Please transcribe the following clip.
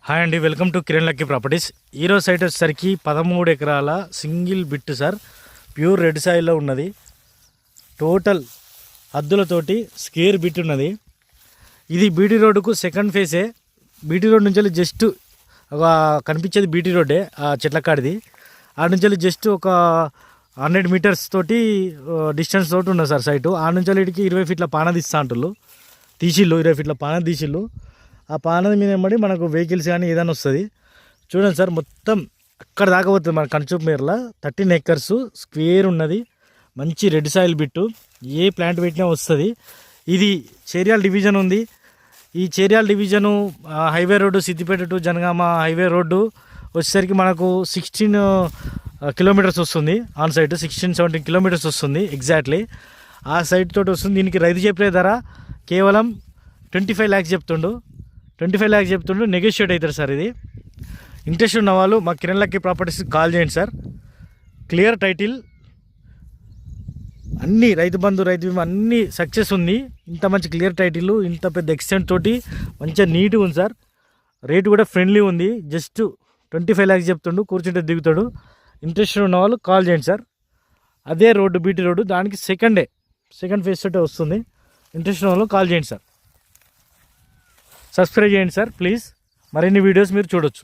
Hi అండి, welcome to Kiran lucky properties. ఈరోజు site వచ్చేసరికి 13 ఎకరాల single bit sir. Pure red సాయిల్లో ఉన్నది. టోటల్ హద్దులతోటి స్క్వేర్ బిట్ ఉన్నది. ఇది బీటీ రోడ్డుకు సెకండ్ ఫేసే. బీటీ రోడ్ నుంచి జస్ట్ ఒక కనిపించేది బీటీ రోడ్డే, ఆ చెట్ల కాడిది. ఆ నుంచి జస్ట్ ఒక 100 మీటర్స్ తోటి డిస్టెన్స్ తోటి ఉన్నది సార్ సైటు. ఆ నుంచి ఇటుకి 20 ఫీట్ల పాన తీస్తా అంటుళ్ళు, తీసిళ్ళు 20 ఫీట్ల పాన తీసిళ్ళు. ఆ పానది మీద ఏమడి మనకు వెహికల్స్ కానీ ఏదైనా వస్తుంది. చూడండి సార్, మొత్తం అక్కడ దాకా పోతుంది మన కన్చూప్ మేరల. 13 ఎకర్స్ స్క్వేర్ ఉన్నది. మంచి రెడ్ సాయిల్ బిట్టు, ఏ ప్లాంట్ పెట్టినా వస్తుంది. ఇది చేర్యాల డివిజన్ ఉంది. ఈ Cheryal division highway road, Siddipet to Jangaon highway road వచ్చేసరికి మనకు 16 కిలోమీటర్స్ వస్తుంది. ఆన్ సైట్ 16-17 కిలోమీటర్స్ వస్తుంది ఎగ్జాక్ట్లీ. ఆ సైట్ తోటి వస్తుంది. దీనికి రైతు చెప్పే ధర కేవలం 25 lakhs చెప్తుండు. 25 lakhs చెప్తుండు. నెగోషియేట్ అవుతారు సార్. ఇది ఇంట్రెస్ట్ ఉన్న వాళ్ళు మా కిరణ్ లక్కీ ప్రాపర్టీస్కి కాల్ చేయండి సార్. క్లియర్ టైటిల్, అన్నీ రైతు బంధు, రైతు బీమా అన్నీ సక్సెస్ ఉంది. ఇంత మంచి క్లియర్ టైటిల్, ఇంత పెద్ద ఎక్స్టెంట్ తోటి మంచిగా నీట్గా ఉంది సార్. రేటు కూడా ఫ్రెండ్లీ ఉంది. జస్ట్ 25 lakhs చెప్తుండు. కూర్చుంటే దిగుతాడు. ఇంట్రెస్ట్ ఉన్న వాళ్ళు కాల్ చేయండి సార్. అదే రోడ్డు, బీటీ రోడ్డు, దానికి సెకండ్ ఫేస్ తోటే వస్తుంది. ఇంట్రెస్ట్ ఉన్న వాళ్ళు కాల్ చేయండి సార్. సబ్స్క్రైబ్ చేయండి సార్ ప్లీజ్. మరిన్ని వీడియోస్ మీరు చూడొచ్చు.